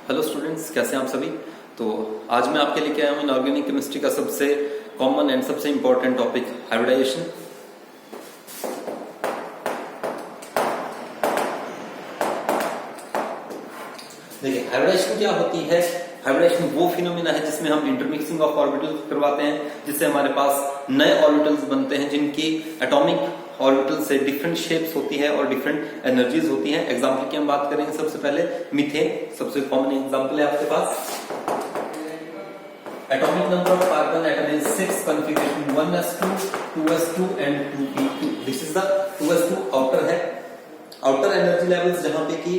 Hello students, कैसे हैं आप सभी। तो आज मैं आपके लेके आया हूँ इनऑर्गेनिक केमिस्ट्री का सबसे कॉमन एंड सबसे इंपॉर्टेंट टॉपिक हाइब्रिडाइजेशन। देखिए, हाइब्रिडाइजेशन क्या होती है। हाइब्रिडाइजेशन वो फिनोमेना है जिसमें हम इंटरमिक्सिंग ऑफ ऑर्बिटल्स करवाते हैं, जिससे हमारे पास नए ऑर्बिटल्स बनते हैं जिनकी एटॉमिक ऑर्बिटल से डिफरेंट शेप्स होती है और डिफरेंट एनर्जीज होती हैं। एग्जांपल की हम बात करेंगे सबसे पहले मीथेन, सबसे कॉमन एग्जांपल है आपके पास। Atomic number of carbon atom is 6, configuration 1s2, 2s2 and 2p2। This is the 2s2 outer है। आउटर एनर्जी लेवल्स जहां पे की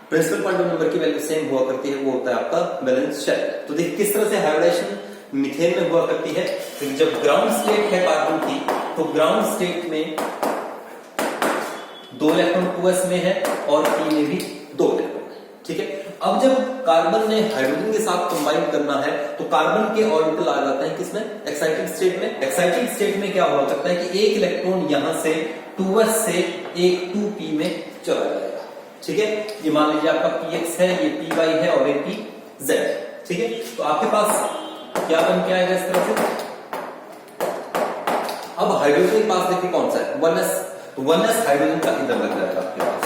प्रिंसिपल क्वांटम नंबर की वैल्यू सेम हुआ करती है, वो होता है आपका बैलेंस शेल। तो देखिए किस तरह से हाइब्रिडाइजेशन मीथेन में हुआ करती है। तो जब ग्राउंड स्टेट है कार्बन की, तो ग्राउंड स्टेट में 2 इलेक्ट्रॉन 2s में है और p में भी 2 इलेक्ट्रॉन है। ठीक है। अब जब कार्बन ने हाइड्रोजन के साथ कंबाइन करना है तो कार्बन के ऑर्बिटल आ जाते हैं किसमें, एक्साइटेड स्टेट में। एक्साइटेड स्टेट में क्या हुआ करता है कि एक इलेक्ट्रॉन यहां से 2s से एक 2p में चला जाएगा। ठीक है। ये मान लीजिए आपका px है, ये py है और ये pz। ठीक है। तो आपके पास क्या बन के आएगा इस तरह से। अब हाइड्रोजन के पास देखिए कौन सा है, 1s हाइड्रोजन का इधर लग जाएगा आपके पास।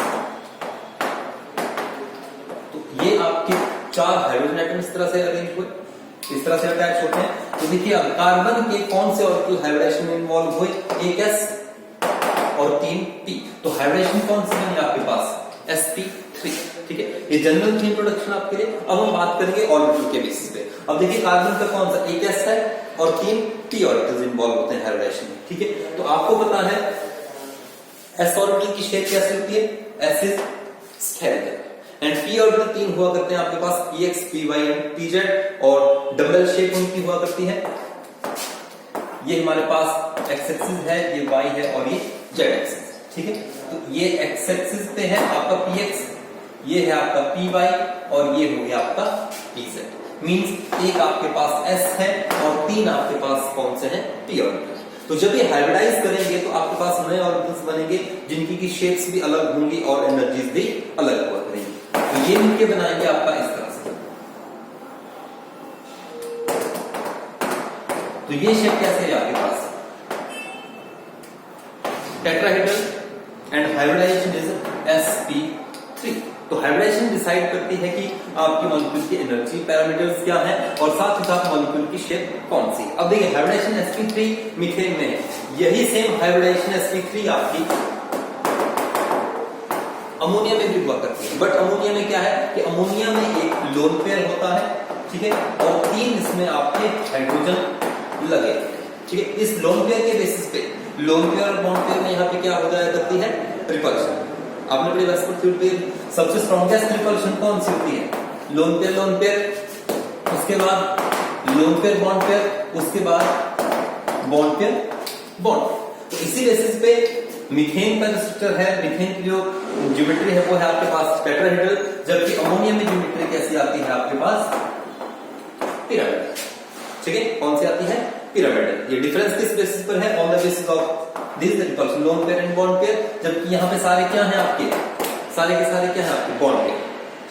तो ये आपके 4 हाइड्रोजन एटम इस तरह से अरेंज हुए, इस तरह से अटैच होते हैं। तो देखिए अब कार्बन के कौन से ऑर्बिटल हाइब्रिडेशन में इन्वॉल्व हुए, एक s और 3 p। तो हाइब्रिडेशन कौन सी बनी आपके पास, sp3। ठीक है। ये जनरल थी इंट्रोडक्शन आपके लिए। अब हम बात करेंगे ऑर्बिटल के बेसिस पे। अब देखिए कार्बन का कौन सा, एक s है और 3 p ऑर्बिटल्स इन्वॉल्व होते हैं हाइब्रिडेशन में। ठीक है। तो आपको पता है s ऑर्बिटल की शेप कैसे होती है, s is spherical and p orbital 3 हुआ करते हैं आपके पास, px py एंड pz, और डबल शेप उनकी हुआ करती है। ये हमारे पास x एक्सिस है, ये y है और ये z एक्सिस। ठीक है। तो ये x एक्सिस पे है आपका px, ये है आपका py और ये हो गया आपका pz। मींस एक आपके पास s है और 3 आपके पास कौन से हैं, p ऑर्बिटल। तो जब ये हाइब्रिडाइज करेंगे तो आपके पास नए ऑर्बिटल्स बनेंगे जिनकी की शेप्स भी अलग होंगी और एनर्जीज भी अलग हुआ करेंगी। तो ये मिलके बनाएंगे आपका इस तरह से। तो ये शेप कैसे है आपके पास, tetrahedral and hybridization is sp3। तो हाइब्रिडाइजेशन डिसाइड करती है कि आपकी मॉलिक्यूल की एनर्जी पैरामीटर्स क्या है और साथ ही साथ मॉलिक्यूल की शेप कौन सी। अब देखिए हाइब्रिडाइजेशन sp3 मीथेन में है, यही सेम हाइब्रिडाइजेशन sp3 आपकी अमोनिया में भी हुआ करती है। बट अमोनिया में क्या है कि अमोनिया में एक लोन पेयर होता है, ठीक है, और 3 इसमें आपके हाइड्रोजन लगे। ठीक है। इस लोन पेयर के बेसिस पे लोन पेयर और बॉन्ड पेयर में यहाँ पे क्या हो जाया करती है, रिपल्शन। आपने पढ़ी वेस्पर पे सबसे स्ट्रॉन्गेस्ट रिपल्शन कौन सी होती है, लोन पेयर, उसके बाद लोन पेयर बॉन्ड पेयर, उसके बाद बॉन्ड पेयर बॉन्ड। तो इसी बेसिस पे मीथेन का जो स्ट्रक्चर है, मीथेन की जो ज्योमेट्री है वो है आपके पास टेट्राहेड्रल, जबकि अमोनिया में ज्योमेट्री कैसी आती है आपके पास, पिरामिडल। ठीक है। कौन सी आती है, पिरामिडल। ये डिफरेंस किस बेसिस पर है, on the basis of this repulsion, loan pair and bond pair, जबकि यहाँ पे सारे क्या हैं आपके, सारे के सारे क्या हैं आपके, बॉन्ड पेयर।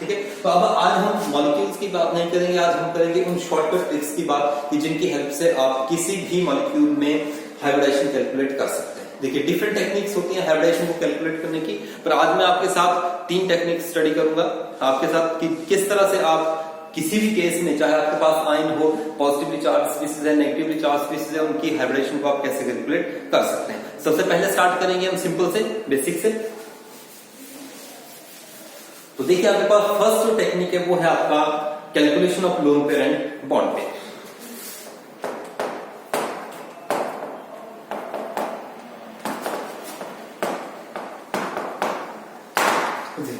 ठीक है। तो अब आज हम मॉलिक्यूल्स की बात नहीं करेंगे, आज हम करेंगे उन शॉर्टकट ट्रिक्स की बात कि जिनकी हेल्प से आप किसी भी मॉलिक्यूल में हाइब्रिडाइजेशन कैलकुलेट कर सकते हैं। देखिए डिफरेंट टेक्निक्स होती हैं हाइब्रिडाइजेशन को कैलकुलेट करने की, पर आज मैं आपके साथ 3 टेक्निक स्टडी करूंगा आपके साथ कि किस तरह से आप किसी भी केस में, चाहे आपके पास आयन हो, पॉजिटिवली चार्ज स्पीसीज है, नेगेटिवली चार्ज स्पीसीज है, उनकी हाइब्रिडेशन को आप कैसे कैलकुलेट कर सकते हैं। सबसे पहले स्टार्ट करेंगे हम सिंपल से, बेसिक से। तो देखिए आपके पास फर्स्ट जो टेक्निक है वो है आपका calculation of lone pair and bond pair.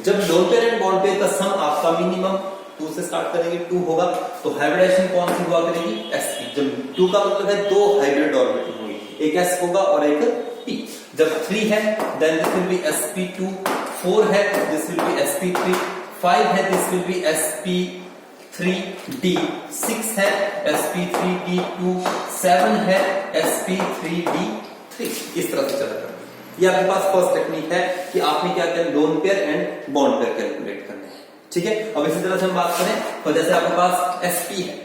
जब lone pair and bond pair का सम आपका मिनिमम 2 से स्टार्ट करेंगे, 2 होगा, तो हाइब्रिडाइजेशन कौन सी हुआ करेगी, sp। जब 2 का मतलब है 2 हाइब्रिड ऑर्बिटल होंगे, एक s होगा और एक p। जब 3 है then this will be sp2, 4 है दिस विल बी sp3, 5 है दिस विल बी sp3d, 6 है sp3d2, 7 है sp3d3। इस तरह से चलेगा। ये आपके पास फर्स्ट टेक्निक है कि आपने क्या किया, loan pair and bond pair calculate करने हैं। ठीक है। अब इसी तरह से हम बात करें तो जैसे आपके पास sp है,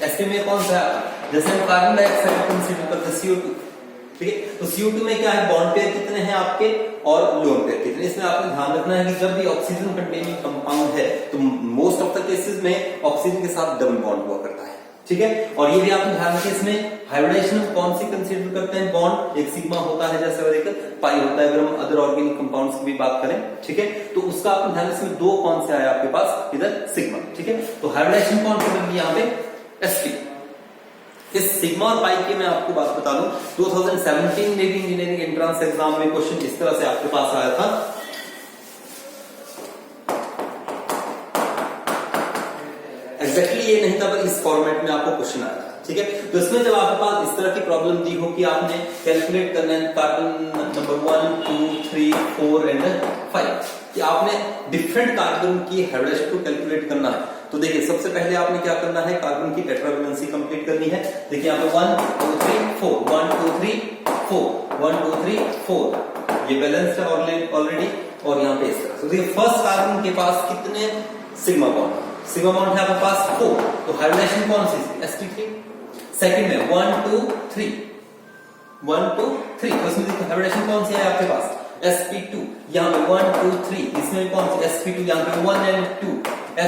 sp में कौन सा है, जैसे हम कार्बन डाइऑक्साइड कंसीडर करते हैं CO2, ठीक है। तो CO2 में क्या है, बॉन्ड पेयर कितने हैं आपके और लोन पेयर कितने। इसमें आपने ध्यान रखना है कि जब भी ऑक्सीजन कंटेनिंग कंपाउंड है तो मोस्ट ऑफ द केसेस में ऑक्सीजन के साथ डबल बॉन्ड हुआ करता है, ठीक है। और ये भी आपने ध्यान रखें, इसमें हाइब्रिडेशन कौन सी कंसीडर करते हैं, बॉन्ड एक सिग्मा होता है जैसे और एक पाई होता है, अगर हम अदर ऑर्गेनिक कंपाउंड्स की भी बात करें, ठीक है। तो उसका आपने ध्यान, इसमें दो कौन से आए आपके पास, इधर सिग्मा, ठीक है। तो हाइब्रिडेशन कौन सी बन गई यहाँ पे, sp। इस सिग्मा और पाई की मैं आपको बात बता दूं, 2017 में भी इंजीनियरिंग एंट्रेंस एग्जाम में क्वेश्चन इस तरह से आपके पास आया था। एग्जैक्टली ये नहीं था पर इस फॉर्मेट में आपको क्वेश्चन आया था, ठीक है। तो इसमें जब आपके पास इस तरह की प्रॉब्लम दी हो कि आपने कैलकुलेट करना है कार्बन नंबर 1, 2, 3, 4 एंड 5, कि आपने डिफरेंट कार्बन की हाइब्रिडेशन को कैलकुलेट करना है, तो देखिए सबसे पहले आपने क्या करना है, कार्बन की टेट्रावैलेंसी कंप्लीट करनी है। देखिए यहाँ पे 1, 2, 3, 4, 1, 2, 3, 4, 1, 2, 3, 4, ये बैलेंस्ड है ऑलरेडी। और यहाँ पे इस तरह से देखिए फर्स्ट कार्बन के पास कितने सिग्मा बॉन्ड, सिग्मा बॉन्ड है आपके पास 4, तो हाइब्रिडेशन कौन सी, sp3। सेकंड में 1, 2, 3, 1, 2, 3, तो इसमें देखिए हाइब्रिडेशन कौन सी है आपके पास, sp2। यहाँ पे 1, 2, 3, इसमें कौन सी, sp2। यहाँ पे 1 and 2,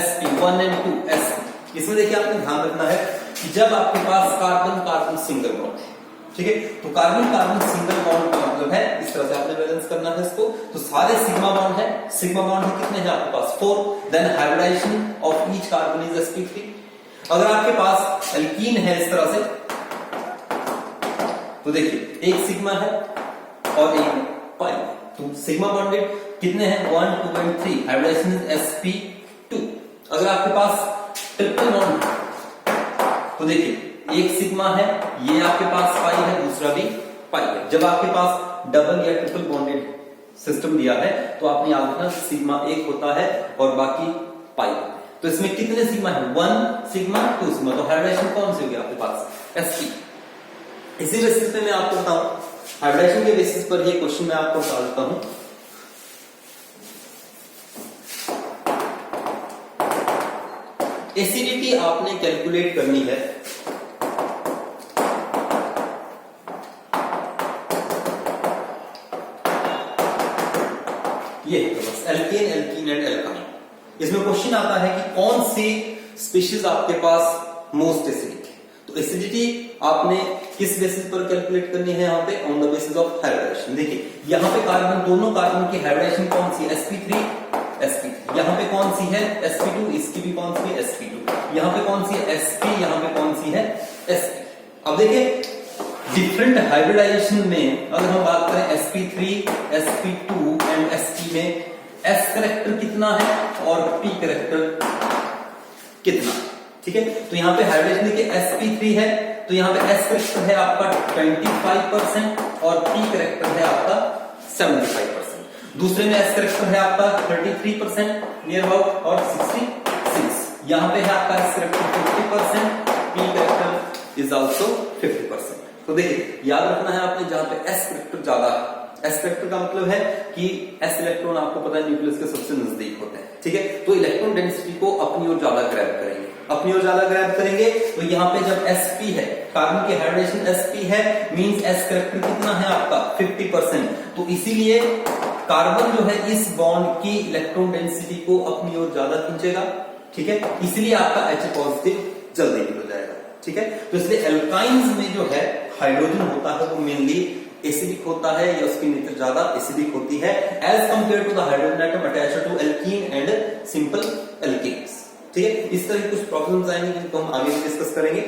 sp, 1 and 2, sp। इसमें देखिए आपने ध्यान रखना है कि जब आपके पास कार्बन कार्बन सिंगल बॉन्ड है, ठीक है, तो कार्बन कार्बन सिंगल बॉन्ड का मतलब है इस तरह से आपने बैलेंस करना है इसको। तो सारे सिग्मा बॉन्ड है, सिग्मा बॉन्ड है कितने हैं आपके पास, 4, then hybridisation of each carbon is sp3। अगर आपके पास एल्कीन है इस तरह से, तो देखिए एक सिग्मा है और एक पाई, तो सिग्मा बॉन्डेड कितने हैं, 1, 2 एंड 3, हाइब्रिडेशन इज sp2। अगर आपके पास ट्रिपल बॉन्ड, तो देखिए एक सिग्मा है, ये आपके पास पाई है, दूसरा भी पाई है। जब आपके पास डबल या ट्रिपल बॉन्डेड सिस्टम दिया है तो आपने याद रखना सिग्मा एक होता है और बाकी पाई। तो इसमें कितने सिग्मा है, 1 सिग्मा 2 सिग्मा, तो हाइब्रिडेशन कौन सी होगी आपके पास, sp। इसी बेसिस पे मैं आपको बताऊं, हाइब्रिडेशन के बेसिस पर ये क्वेश्चन मैं आपको बता देता हूं। एसिडिटी आपने कैलकुलेट करनी है, ये तो बस एल्केन, एल्कीन एंड एल्काइन। इसमें क्वेश्चन आता है कि कौन सी स्पीशीज आपके पास मोस्ट एसिडिक है। तो एसिडिटी आपने किस बेसिस पर कैलकुलेट करनी है, यहाँ पे on the basis of hybridisation. देखिए यहाँ पे कार्बन, दोनों कार्बन की हाइब्रिडेशन कौन सी, sp3 sp3। यहाँ पे कौन सी है, sp2, इसकी भी कौन सी है, sp2। यहाँ पे कौन सी है, sp, यहाँ पे कौन सी है, sp। अब देखिए डिफरेंट हाइब्रिडाइजेशन में अगर हम बात करें sp3, sp2 एंड sp में s करेक्टर कितना है और p करेक्टर कितना, ठीक है। तो यहाँ पे हाइब्रिडेशन देखिए sp3 है, तो यहाँ पे s करेक्टर है आपका 25% और p करेक्टर है आपका 75%। दूसरे में s करेक्टर है आपका 33% नियर अबाउट और 66। यहाँ पे है आपका s character 50%, p character is also 50%। तो देखिए याद रखना है आपने, जहां पे s करेक्टर ज्यादा है, s करेक्टर का मतलब है कि s इलेक्ट्रॉन आपको पता है न्यूक्लियस के सबसे नजदीक होते हैं, ठीक है। तो इलेक्ट्रॉन डेंसिटी को अपनी ओर ज्यादा ग्रैब करेंगे, अपनी ओर ज्यादा ग्रैब करेंगे। तो यहाँ पे जब sp है, कार्बन की हाइब्रिडेशन sp है, मींस s करेक्टर कितना है आपका 50%। तो इसीलिए कार्बन जो है इस बॉन्ड की इलेक्ट्रॉन डेंसिटी को अपनी ओर ज्यादा खींचेगा, ठीक है। इसलिए आपका H पॉजिटिव जल्दी हो जाएगा, ठीक है। तो इसलिए एल्काइंस में जो है हाइड्रोजन होता है वो मेनली एसिडिक होता है या उसकी नेचर ज्यादा एसिडिक होती है as compared to the hydrogen atom attached to alkene and simple alkanes, ठीक है। इस तरह की कुछ प्रॉब्लम्स आएंगी जिनको हम आगे डिस्कस करेंगे।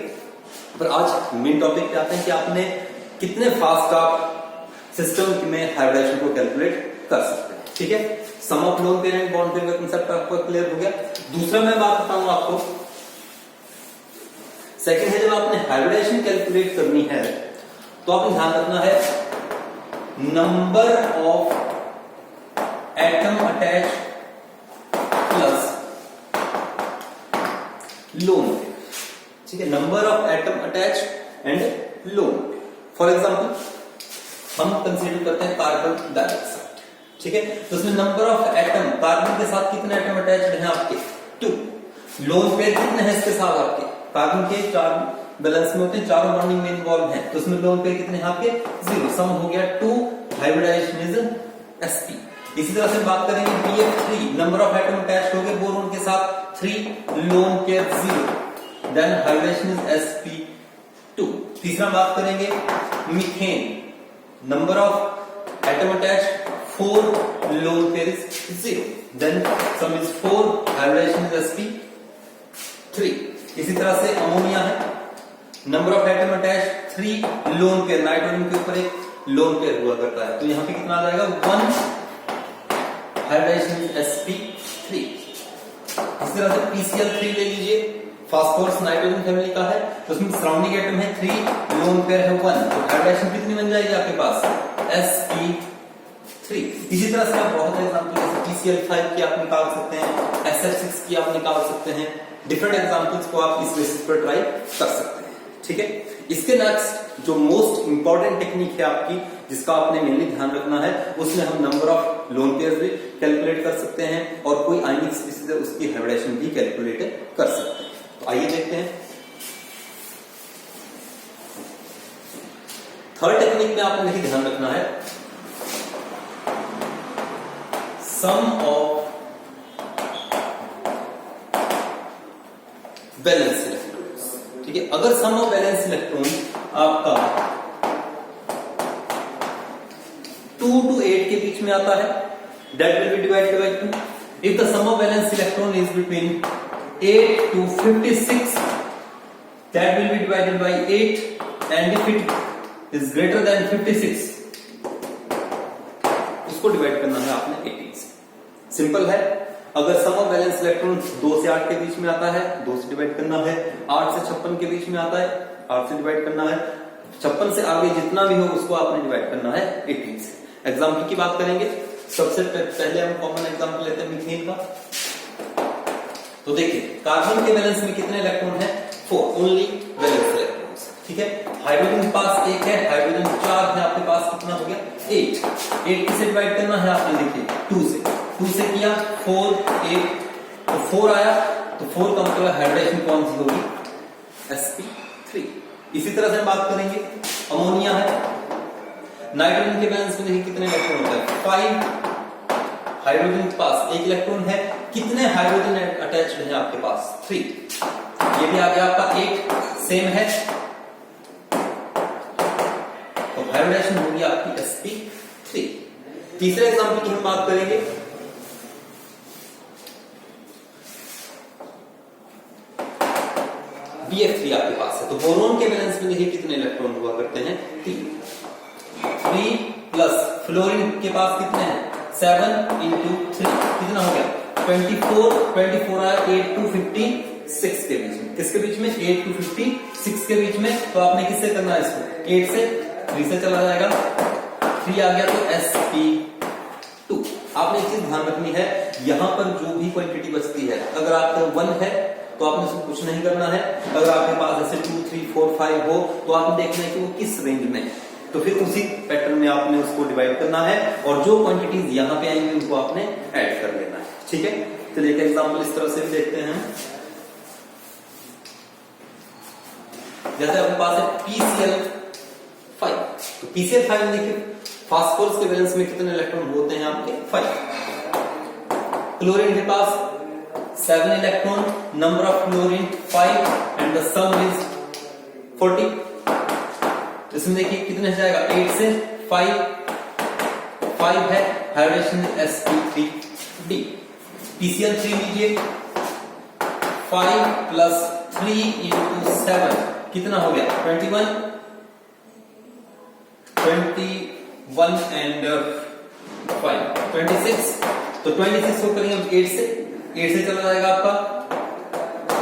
पर आज मेन टॉपिक पे आते हैं कि आपने कितने फास्ट आप सिस्टम में हाइब्रिडेशन को कैलकुलेट कर सकते हैं, ठीक है। Sum of lone pair and bond pair का कांसेप्ट आपको क्लियर हो गया। दूसरा मैं बात बताऊं आपको, सेकंड है जब आपने हाइब्रिडेशन कैलकुलेट करनी है तो आपने ध्यान रखना है number of atom attach plus lone, ठीक है। Number of atom attach and loan. For example हम कंसीडर करते हैं कार्बन डाइऑक्साइड, ठीक है। तो उसमें नंबर ऑफ एटम, कार्बन के साथ कितने एटम अटैच्ड हैं आपके 2। लोन पेयर कितने हैं इसके साथ आपके? कार्बन के 4 बैलेंस में होते हैं, चारों बॉन्डिंग में इन्वॉल्व हैं, तो उसमें लोन पेयर कितने हैं आपके? 0। सम हो गया 2, हाइब्रिडाइजेशन इज sp। इसी तरह से बात करेंगे BF3, number of atom attached हो गए बोरोन के साथ 3, lone pair 0, then hybridisation is sp2। तीसरा बात करेंगे methane, number of atom attached 4, lone pair is 0, then sum is 4, hybridisation is sp3। इसी तरह से अमोनिया है, number of atom attached 3, lone pair, nitrogen के ऊपर एक लोन पेयर हुआ करता है, तो यहां पे कितना आ जाएगा? 1, हाइब्रिडाइजेशन sp3। इसी तरह से PCl3 ले लीजिए, फास्फोरस नाइट्रोजन फैमिली का है, तो उसमें सराउंडिंग एटम है 3, लोन पेयर है 1, तो हाइब्रिडाइजेशन कितनी बन जाएगी आपके पास? sp3। इसी तरह से आप बहुत एग्जांपल जैसे PCl5 की आप निकाल सकते हैं, SF6 की आप निकाल सकते हैं, डिफरेंट एग्जांपल्स को आप इस बेसिस पर ट्राई कर सकते हैं। ठीक है, इसके नेक्स्ट जो मोस्ट इंपॉर्टेंट टेक्निक है आपकी, जिसका आपने मेनली ध्यान रखना है, उसमें हम नंबर ऑफ लोन पेयर्स भी कैलकुलेट कर सकते हैं और कोई आयनिक स्पीशीज है उसकी हाइब्रिडाइजेशन भी कैलकुलेट कर सकते हैं। तो आइए देखते हैं। थर्ड टेक्निक में आपने नहीं ध्यान रखना है, सम ऑफ बैलेंस इलेक्ट्रॉन्स। ठीक है, अगर सम ऑफ बैलेंस इलेक्ट्रॉन आपका 2 to 8 के बीच में आता है, that will be divided by 2. If the sum of valence electron is between 8 to 56, that will be divided by 8, and if it is greater than 56, उसको divide करना है आपने 18 से। सिंपल है, अगर सम ऑफ बैलेंस इलेक्ट्रॉन 2 से 8 के बीच में आता है, 2 से डिवाइड करना है, 8 से 56 के बीच में आता है, 8 से डिवाइड करना है, 56 से आगे जितना भी हो उसको आपने डिवाइड करना है 18 से। एग्जाम्पल की बात करेंगे, सबसे पहले हम कॉमन एग्जाम्पल लेते हैं मीथेन का। तो देखिए, कार्बन के बैलेंस में कितने इलेक्ट्रॉन है? 4, ओनली बैलेंस इलेक्ट्रॉन्स। ठीक है, हाइड्रोजन के पास 1 है, हाइड्रोजन 4 है, आपके पास कितना हो गया? 8 किसे डिवाइड करना है आपने? देखिए 2 से किया 4, 8, तो 4 आया, तो 4 का मतलब हाइब्रिडाइजेशन कौन सी होगी? sp3। इसी तरह से बात करेंगे, अमोनिया है, नाइट्रोजन के बैलेंस में देखिए कितने इलेक्ट्रॉन होता है? 5, हाइड्रोजन के पास 1 इलेक्ट्रॉन है, कितने हाइड्रोजन अटैच्ड है आपके पास? 3, ये भी आ गया आपका 8, सेम है, तो हाइब्रिडाइजेशन होगी आपकी sp3। तीसरे एग्जांपल की हम बात करेंगे, BF3 आपके पास है, तो बोरोन के बैलेंस में देखिए कितने इलेक्ट्रॉन हुआ करते हैं? 3 प्लस फ्लोरीन के पास कितने हैं? 7 into 3, कितना हो गया? 24 आया 8 to 56 के बीच में। किसके बीच में? 8 to 56 के बीच में। तो आपने किससे करना है इसको? 8 से 3 से चला जाएगा, 3 आ गया, तो sp2। आपने एक चीज ध्यान रखनी है, यहां पर जो भी क्वांटिटी बचती है, अगर आपका 1 है तो आपने उसको कुछ नहीं करना है, अगर आपके पास ऐसे 2, 3, 4, 5 हो तो आपने देखना है कि वो किस रेंज में है, तो फिर उसी पैटर्न में आपने उसको डिवाइड करना है और जो क्वांटिटीज यहां पे आएंगी उनको आपने ऐड कर लेना है। ठीक है, चलिए एक एग्जांपल इस तरह से भी देखते हैं। जैसे आपके पास है PCl5, तो PCl5 में देखिए फास्फोरस के बैलेंस में कितने इलेक्ट्रॉन होते हैं आपके? 5। क्लोरीन के पास 7 electron, number of chlorine 5, and the some is 40। इसमें देखिए कितने हो जाएगा? 8 से 5 है, हाइब्रिडेशन sp3d। PCl3 लीजिए, 5 प्लस 3 into 7 कितना हो गया? 21 एंड 5 26, तो 26 को करेंगे हम 8 से चला जाएगा आपका।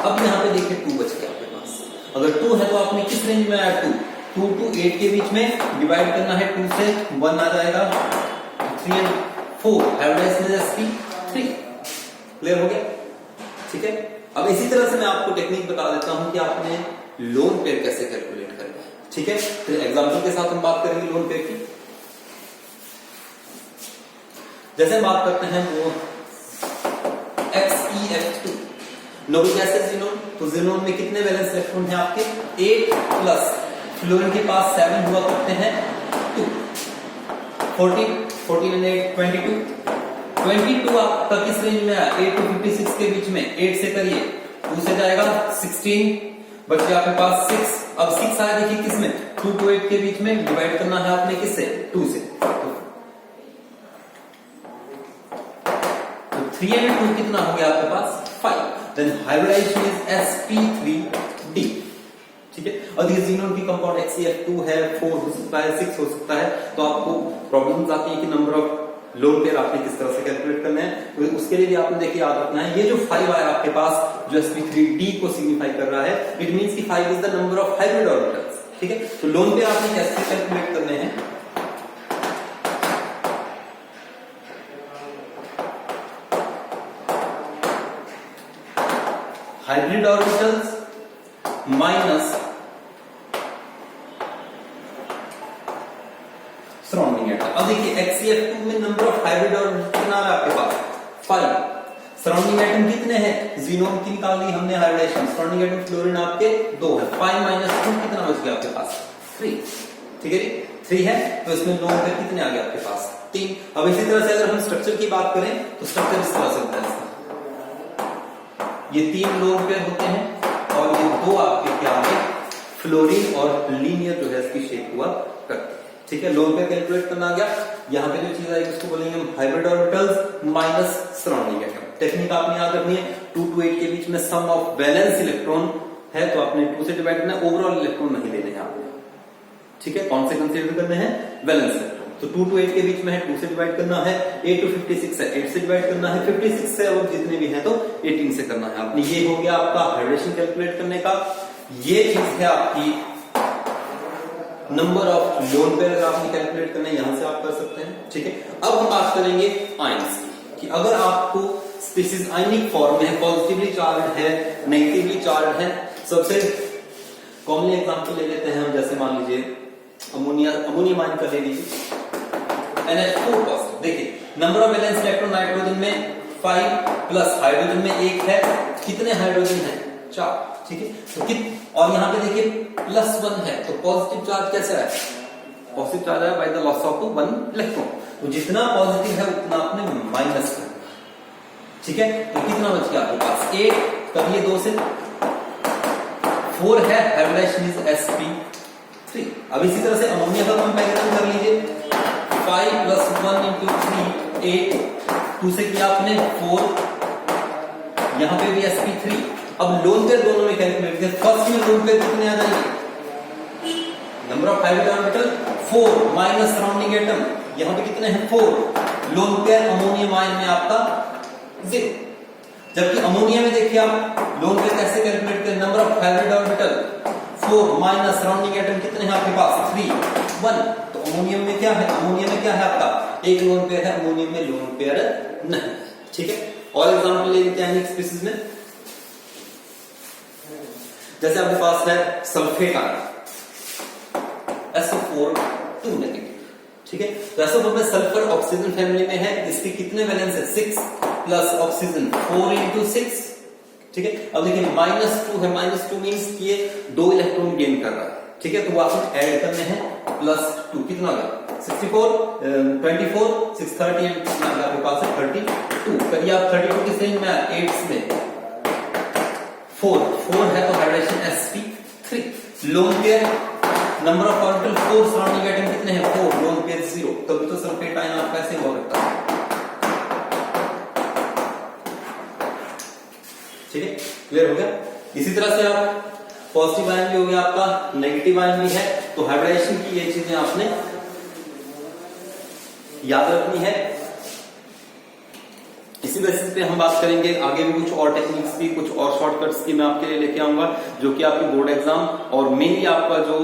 अब यहाँ पे देखिए 2 बच गया आपके पास, अगर 2 है तो आपने किस रेंज में आया? 2 to 8 के बीच में डिवाइड करना है, 2 से 1 आ जाएगा, 3 and 4 हाइब्रिडाइजेशन sp3। क्लियर हो गया? ठीक है, अब इसी तरह से मैं आपको टेक्निक बता देता हूं कि आपने लोन पेयर कैसे कैलकुलेट करना है। ठीक है, तो एग्जांपल के साथ हम बात करेंगे लोन पेयर की। जैसे हम बात करते हैं वो XeF2, नोबल गैस है जीनोन, तो जीनोन में कितने वैलेंस इलेक्ट्रॉन है आपके 8 प्लस फ्लोरीन के पास 7 हुआ करते हैं 2, 14 and 8 22 आपका किस रेंज में है 8 to 56 के बीच में, 8 से करिए 2 से जाएगा 16, बच गया आपके पास 6। अब 6 आया देखिए किस में 2 to 8 के बीच में, डिवाइड करना है आपने किससे 2 से, तो 3 and 2 कितना हो गया आपके पास 5। देन हाइब्रिडाइजेशन इज sp3d, ठीक है। और ये जीनोन की कंपाउंड HCF2 है, 4 हो सकता है, 6 हो सकता है, तो आपको प्रॉब्लम्स आती है कि नंबर ऑफ लोन पेयर आपने किस तरह से कैलकुलेट करना है, तो उसके लिए भी आपने देखिए याद रखना है ये जो 5 आया आपके पास जो sp3d को सिग्निफाई कर रहा है, इट मींस कि 5 is the number of hybrid orbitals, ठीक है। तो लोन पेयर आपने कैसे कैलकुलेट करने हैं, hybrid orbitals minus surrounding atom. अब देखिए HCF2 में नंबर ऑफ हाइब्रिड ऑर्बिटल कितना है आपके पास 5, सराउंडिंग एटम कितने हैं, जीनोन की निकाल ली हमने हाइब्रिडेशन, सराउंडिंग एटम फ्लोरीन आपके 2 है, 5 माइनस 2 कितना बच गया आपके पास 3, ठीक है 3 है, तो इसमें लोन पेयर कितने आ गए आपके पास 3। अब इसी तरह से अगर हम स्ट्रक्चर की बात करें तो स्ट्रक्चर इस तरह से होता है, ये 3 लोन पेयर होते हैं और ये 2 आपके क्या आगे फ्लोरीन और लीनियर जो है इसकी शेप हुआ करते हैं, ठीक है। लोन पेयर कैलकुलेट करना आ गया, यहाँ पे जो चीज आएगी उसको बोलेंगे हम hybrid orbitals minus surrounding atom. Technique आपने याद रखनी है, 2 to 8 के बीच में सम ऑफ वैलेंस इलेक्ट्रॉन है तो आपने 2 से डिवाइड करना है, ओवरऑल इलेक्ट्रॉन नहीं लेने हैं आपने, ठीक है। कौन से कंसीडर करने हैं वैलेंस इलेक्ट्रॉन, तो 2 to 8 के बीच में है 2 से डिवाइड करना है, 8 to 56 है 8 से डिवाइड करना है, 56 से अब जितने भी हैं तो 18 से करना है आपने। ये हो गया आपका हाइब्रिडेशन कैलकुलेट करने का, ये चीज है आपकी नंबर ऑफ लोन पेयर अगर आपने कैलकुलेट करना है यहां से आप कर सकते हैं, ठीक है। अब हम बात करेंगे आयंस की, कि अगर आपको स्पीशीज आयनिक फॉर्म में है, पॉजिटिवली चार्ज है, नेगेटिवली चार्ज है, सबसे कॉमनली एग्जांपल ले लेते हैं हम, जैसे मान लीजिए अमोनियम आयन का ले लीजिए NH4 पॉजिटिव, देखिए number of valence electron nitrogen में 5 प्लस हाइड्रोजन में 1 है, कितने हाइड्रोजन है 4, ठीक है। तो और यहाँ पे देखिए +1 है, तो पॉजिटिव चार्ज कैसे है, पॉजिटिव चार्ज है by the loss of 1 electron, तो जितना पॉजिटिव है उतना आपने माइनस करना, ठीक है। तो कितना बच गया आपके पास 8, करिए 2 से 4 है, हाइब्रिडेशन इज sp3। अब इसी तरह से अमोनिया का कंपैरिजन कर लीजिए, 5 + 1 × 3 8, 2 से किया आपने 4, यहां पे भी sp3। अब लोन पेयर दोनों में कैलकुलेट किया, फर्स्ट में लोन पेयर कितने आ जाएंगे, number of hybrid orbital 4 minus surrounding atom, यहां पे कितने हैं 4, लोन पेयर अमोनियम आयन में आपका 0। जबकि अमोनिया में देखिए आप लोन पेयर कैसे कैलकुलेट करें, number of hybrid orbital 4 minus surrounding atom कितने हैं आपके पास 3 1। तो अमोनियम में क्या है, अमोनियम में क्या है आपका एक लोन पेयर है, अमोनियम में लोन पेयर नहीं, ठीक है। और एग्जांपल ले लेते हैं स्पीशीज में, जैसे आपके पास है सल्फेट आयन SO4 2 नेगेटिव, ठीक है। तो SO4 में सल्फर ऑक्सीजन फैमिली में है, इसके कितने वैलेंस है 6 प्लस ऑक्सीजन 4 × 6, ठीक है। अब देखिए -2 है, -2 मींस कि ये 2 इलेक्ट्रॉन गेन कर रहा है, ठीक है। तो वो आपको ऐड करने हैं +2, कितना आ गया 64 24 6 30 एंड कितना आपके पास है 32। करिए आप 32 किस रेंज में 8 में 4 है, तो hybridisation sp3। Lone pair number of orbital 4, surrounding atom कितने हैं 4, लोन पेयर 0, तभी तो सल्फेट आयन आपका ऐसे हुआ करता है, ठीक है। क्लियर हो गया। इसी तरह से आप पॉजिटिव आयन भी हो गया आपका, नेगेटिव आयन भी है, तो हाइब्रिडेशन की ये चीजें आपने याद रखनी है। इसी बेसिस पे हम बात करेंगे आगे भी कुछ और टेक्निक्स की, कुछ और शॉर्टकट्स की मैं आपके लिए लेके आऊंगा, जो कि आपकी बोर्ड एग्जाम और मेनली आपका जो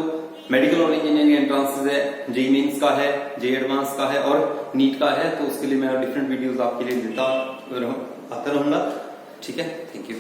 मेडिकल और इंजीनियरिंग एंट्रांसेस है, जेईई मेंस का है, जेईई एडवांस का है और नीट का है, तो उसके लिए मैं डिफरेंट वीडियोस आपके लिए आता रहूंगा, ठीक है। Thank you.